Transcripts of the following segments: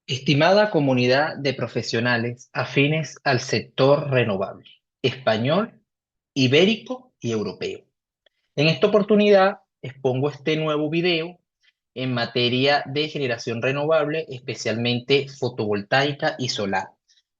Estimada comunidad de profesionales afines al sector renovable, español, ibérico y europeo. En esta oportunidad expongo este nuevo video en materia de generación renovable, especialmente fotovoltaica y solar,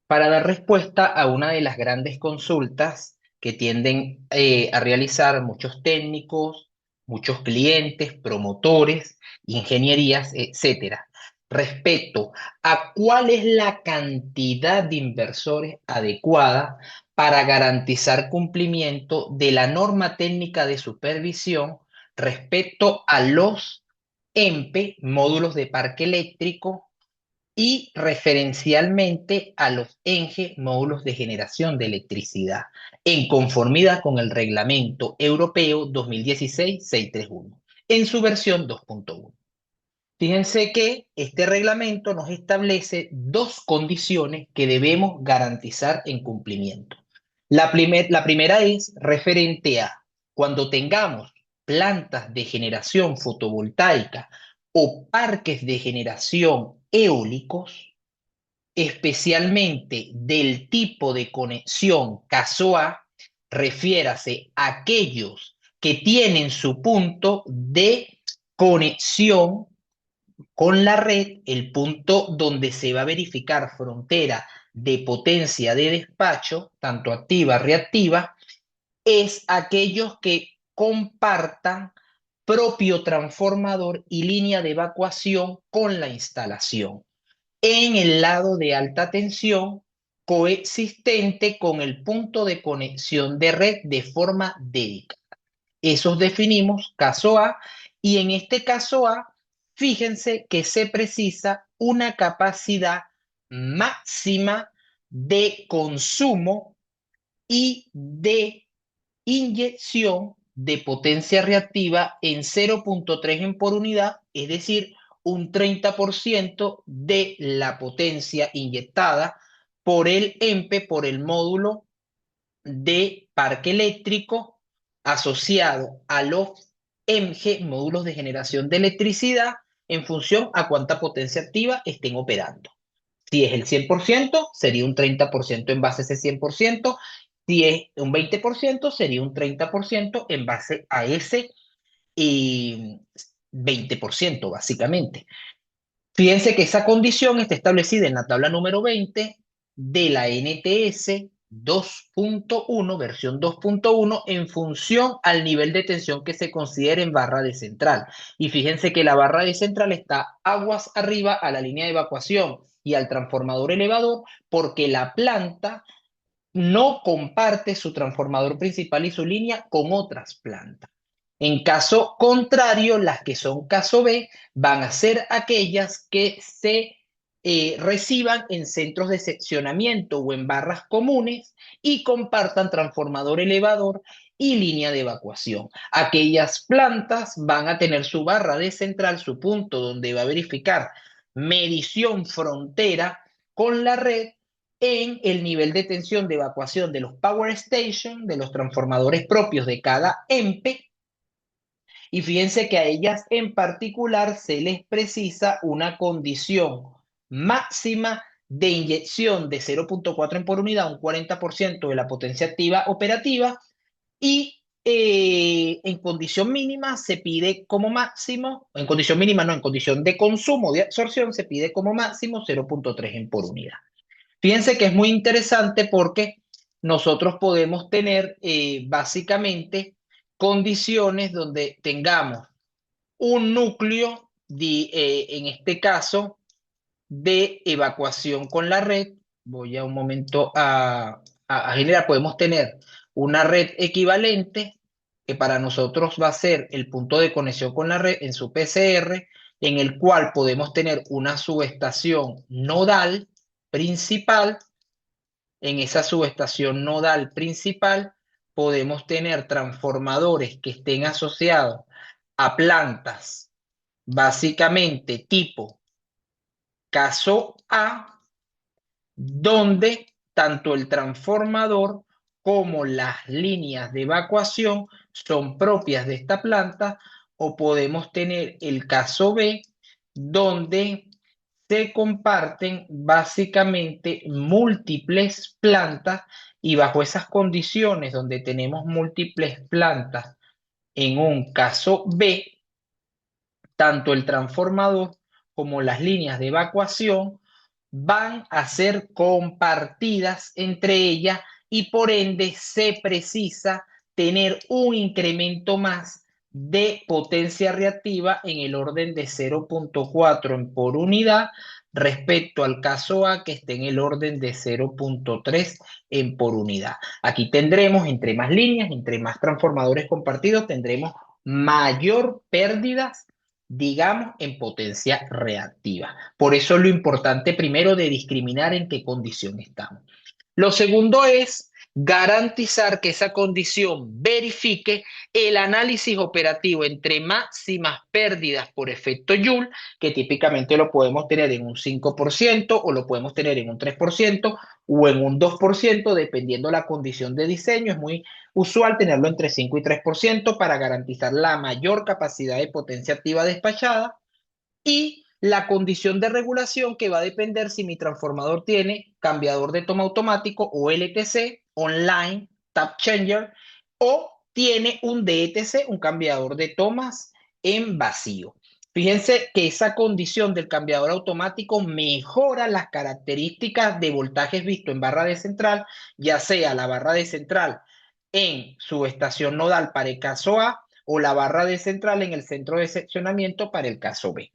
para dar respuesta a una de las grandes consultas que tienden a realizar muchos técnicos, muchos clientes, promotores, ingenierías, etcétera, respecto a cuál es la cantidad de inversores adecuada para garantizar cumplimiento de la norma técnica de supervisión respecto a los EMPE, módulos de parque eléctrico, y referencialmente a los ENGE, módulos de generación de electricidad, en conformidad con el Reglamento Europeo 2016-631, en su versión 2.1. Fíjense que este reglamento nos establece dos condiciones que debemos garantizar en cumplimiento. La primera es referente a cuando tengamos plantas de generación fotovoltaica o parques de generación eólicos, especialmente del tipo de conexión caso A, refiérase a aquellos que tienen su punto de conexión con la red, el punto donde se va a verificar frontera de potencia de despacho, tanto activa, reactiva, es aquellos que compartan propio transformador y línea de evacuación con la instalación en el lado de alta tensión coexistente con el punto de conexión de red de forma dedicada. Esos definimos caso A, y en este caso A, fíjense que se precisa una capacidad máxima de consumo y de inyección de potencia reactiva en 0,3 en por unidad, es decir, un 30% de la potencia inyectada por el EMPE, por el módulo de parque eléctrico asociado a los MG, módulos de generación de electricidad, en función a cuánta potencia activa estén operando. Si es el 100%, sería un 30% en base a ese 100%. Si es un 20%, sería un 30% en base a ese 20%, básicamente. Fíjense que esa condición está establecida en la tabla número 20 de la NTS 2.1, versión 2.1, en función al nivel de tensión que se considere en barra de central. Y fíjense que la barra de central está aguas arriba a la línea de evacuación y al transformador elevador, porque la planta no comparte su transformador principal y su línea con otras plantas. En caso contrario, las que son caso B van a ser aquellas que se reciban en centros de seccionamiento o en barras comunes y compartan transformador elevador y línea de evacuación. Aquellas plantas van a tener su barra de central, su punto donde va a verificar medición frontera con la red en el nivel de tensión de evacuación de los power station, de los transformadores propios de cada EMPE, y fíjense que a ellas en particular se les precisa una condición máxima de inyección de 0,4 en por unidad, un 40% de la potencia activa operativa, y en condición mínima se pide como máximo, en condición mínima no, en condición de consumo de absorción se pide como máximo 0,3 en por unidad. Fíjense que es muy interesante porque nosotros podemos tener básicamente condiciones donde tengamos un núcleo, en este caso, de evacuación con la red. Voy a un momento a generar, podemos tener una red equivalente que para nosotros va a ser el punto de conexión con la red en su PCR, en el cual podemos tener una subestación nodal principal. En esa subestación nodal principal podemos tener transformadores que estén asociados a plantas, básicamente tipo caso A, donde tanto el transformador como las líneas de evacuación son propias de esta planta, o podemos tener el caso B, donde se comparten básicamente múltiples plantas y bajo esas condiciones donde tenemos múltiples plantas en un caso B, tanto el transformador como las líneas de evacuación van a ser compartidas entre ellas y por ende se precisa tener un incremento más de potencia reactiva en el orden de 0,4 en por unidad respecto al caso A que esté en el orden de 0,3 en por unidad. Aquí tendremos entre más líneas, entre más transformadores compartidos, tendremos mayor pérdidas, digamos, en potencia reactiva. Por eso lo importante primero de discriminar en qué condición estamos. Lo segundo es garantizar que esa condición verifique el análisis operativo entre máximas pérdidas por efecto Joule, que típicamente lo podemos tener en un 5% o lo podemos tener en un 3% o en un 2%, dependiendo la condición de diseño. Es muy usual tenerlo entre 5 y 3% para garantizar la mayor capacidad de potencia activa despachada y la condición de regulación que va a depender si mi transformador tiene cambiador de toma automático o LTC, online, tap changer, o tiene un DTC, un cambiador de tomas en vacío. Fíjense que esa condición del cambiador automático mejora las características de voltajes visto en barra de central, ya sea la barra de central en su estación nodal para el caso A o la barra de central en el centro de seccionamiento para el caso B.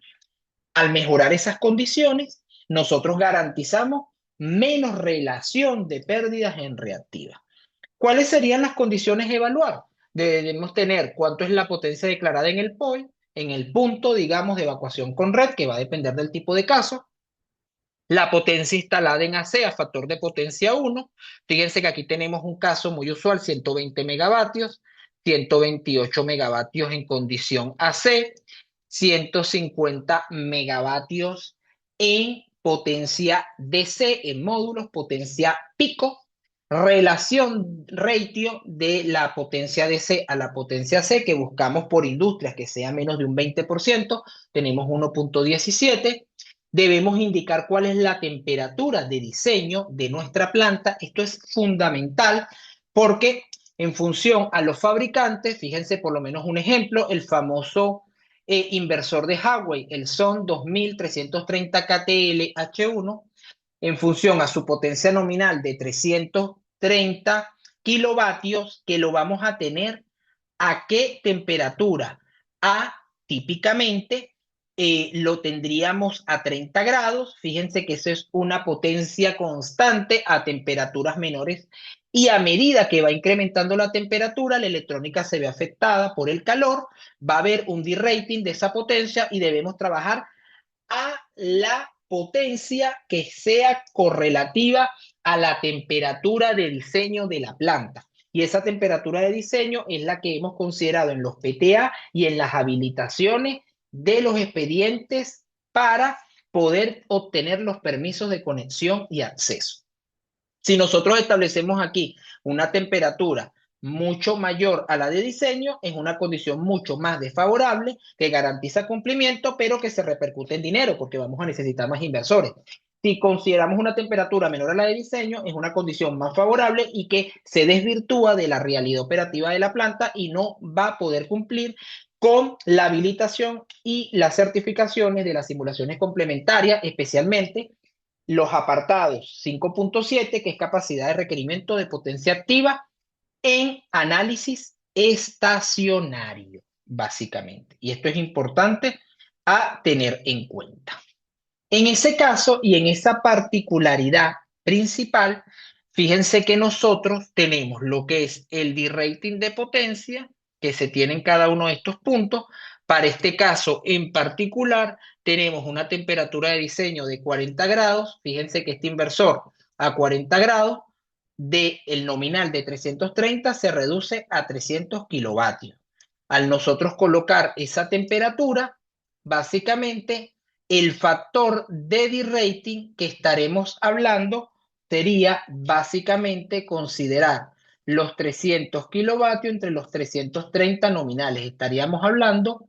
Al mejorar esas condiciones, nosotros garantizamos menos relación de pérdidas en reactiva. ¿Cuáles serían las condiciones a evaluar? Debemos tener cuánto es la potencia declarada en el POI, en el punto, digamos, de evacuación con red, que va a depender del tipo de caso, la potencia instalada en AC a factor de potencia 1. Fíjense que aquí tenemos un caso muy usual, 120 megavatios, 128 megavatios en condición AC, 150 megavatios en potencia DC, en módulos, potencia pico, relación ratio de la potencia DC a la potencia C que buscamos por industrias que sea menos de un 20%, tenemos 1,17. Debemos indicar cuál es la temperatura de diseño de nuestra planta. Esto es fundamental porque en función a los fabricantes, fíjense por lo menos un ejemplo, el famoso inversor de Huawei, el SON 2330 KTL H1, en función a su potencia nominal de 330 kilovatios, que lo vamos a tener a qué temperatura. A típicamente lo tendríamos a 30 grados. Fíjense que eso es una potencia constante a temperaturas menores y a medida que va incrementando la temperatura, la electrónica se ve afectada por el calor, va a haber un derating de esa potencia y debemos trabajar a la potencia que sea correlativa a la temperatura de diseño de la planta. Y esa temperatura de diseño es la que hemos considerado en los PTA y en las habilitaciones de los expedientes para poder obtener los permisos de conexión y acceso. Si nosotros establecemos aquí una temperatura mucho mayor a la de diseño, es una condición mucho más desfavorable que garantiza cumplimiento, pero que se repercute en dinero porque vamos a necesitar más inversores. Si consideramos una temperatura menor a la de diseño, es una condición más favorable y que se desvirtúa de la realidad operativa de la planta y no va a poder cumplir con la habilitación y las certificaciones de las simulaciones complementarias, especialmente los apartados 5,7, que es capacidad de requerimiento de potencia activa en análisis estacionario, básicamente. Y esto es importante a tener en cuenta. En ese caso y en esa particularidad principal, fíjense que nosotros tenemos lo que es el derating de potencia que se tiene en cada uno de estos puntos. Para este caso en particular, tenemos una temperatura de diseño de 40 grados. Fíjense que este inversor a 40 grados del nominal de 330 se reduce a 300 kilovatios. Al nosotros colocar esa temperatura, básicamente el factor de derating que estaremos hablando sería básicamente considerar los 300 kilovatios entre los 330 nominales. Estaríamos hablando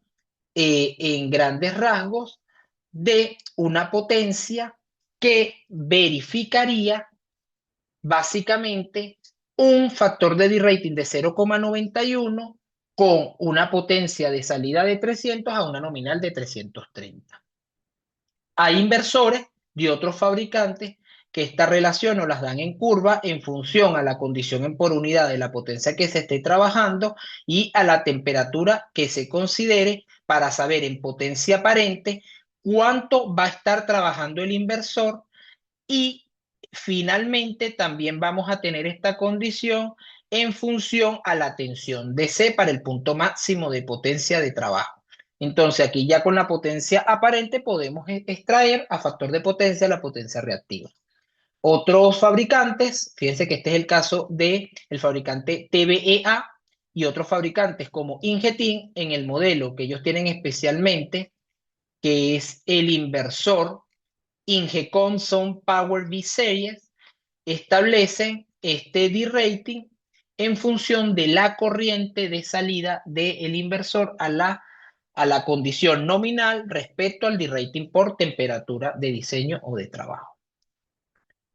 en grandes rasgos de una potencia que verificaría básicamente un factor de D-rating de 0,91 con una potencia de salida de 300 a una nominal de 330. Hay inversores de otros fabricantes que esta relación nos las dan en curva en función a la condición en por unidad de la potencia que se esté trabajando y a la temperatura que se considere para saber en potencia aparente cuánto va a estar trabajando el inversor. Y finalmente también vamos a tener esta condición en función a la tensión DC para el punto máximo de potencia de trabajo. Entonces aquí ya con la potencia aparente podemos extraer a factor de potencia la potencia reactiva. Otros fabricantes, fíjense que este es el caso del fabricante TBEA y otros fabricantes como Ingetin en el modelo que ellos tienen especialmente, que es el inversor Ingecon Sun Power V-Series, establecen este D-rating en función de la corriente de salida del inversor a la condición nominal respecto al D-rating por temperatura de diseño o de trabajo.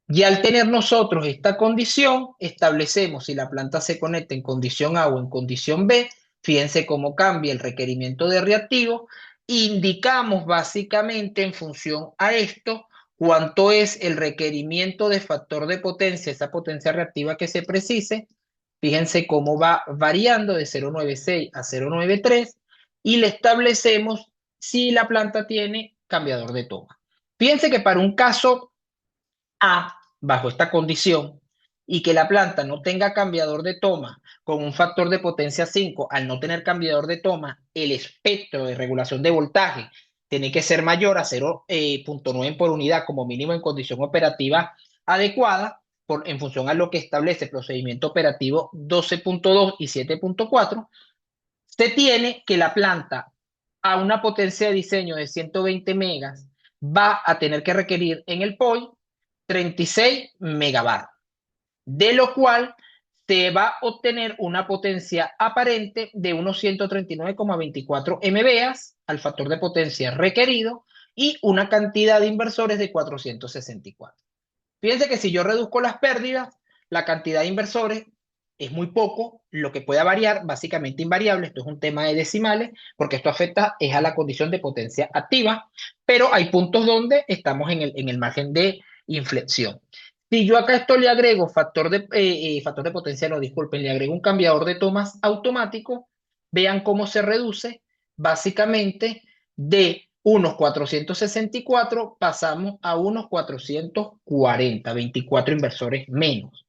Y al tener nosotros esta condición, establecemos si la planta se conecta en condición A o en condición B. Fíjense cómo cambia el requerimiento de reactivo. Indicamos básicamente en función a esto cuánto es el requerimiento de factor de potencia, esa potencia reactiva que se precise. Fíjense cómo va variando de 0,96 a 0,93 y le establecemos si la planta tiene cambiador de toma. Fíjense que para un caso A, bajo esta condición, y que la planta no tenga cambiador de toma con un factor de potencia 5, al no tener cambiador de toma, el espectro de regulación de voltaje tiene que ser mayor a 0,9 por unidad como mínimo en condición operativa adecuada, en función a lo que establece el procedimiento operativo 12.2 y 7.4, se tiene que la planta a una potencia de diseño de 120 megas va a tener que requerir en el POI 36 megabar, de lo cual se va a obtener una potencia aparente de unos 139,24 MVAs al factor de potencia requerido y una cantidad de inversores de 464. Fíjense que si yo reduzco las pérdidas, la cantidad de inversores es muy poco, lo que pueda variar, básicamente invariable, esto es un tema de decimales, porque esto afecta es a la condición de potencia activa, pero hay puntos donde estamos en el margen de inflexión. Si yo acá esto le agrego factor de potencia, no, disculpen, le agrego un cambiador de tomas automático, vean cómo se reduce básicamente de unos 464 pasamos a unos 440, 24 inversores menos.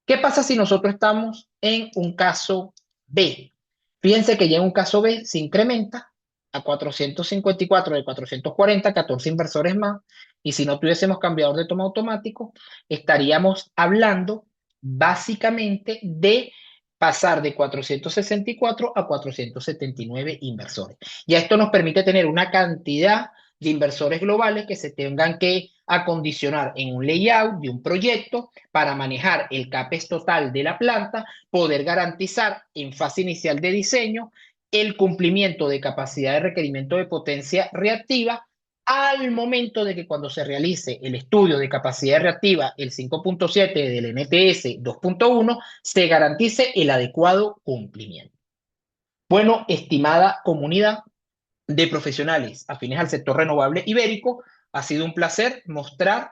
¿Qué pasa si nosotros estamos en un caso B? Fíjense que ya en un caso B se incrementa a 454 de 440, 14 inversores más, y si no tuviésemos cambiador de toma automático, estaríamos hablando básicamente de pasar de 464 a 479 inversores. Y esto nos permite tener una cantidad de inversores globales que se tengan que acondicionar en un layout de un proyecto para manejar el CAPEX total de la planta, poder garantizar en fase inicial de diseño el cumplimiento de capacidad de requerimiento de potencia reactiva al momento de que cuando se realice el estudio de capacidad reactiva, el 5.7 del NTS 2.1, se garantice el adecuado cumplimiento. Bueno, estimada comunidad de profesionales afines al sector renovable ibérico, ha sido un placer mostrar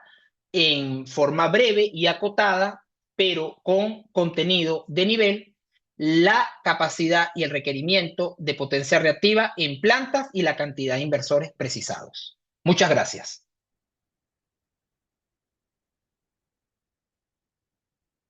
en forma breve y acotada, pero con contenido de nivel, la capacidad y el requerimiento de potencia reactiva en plantas y la cantidad de inversores precisados. Muchas gracias.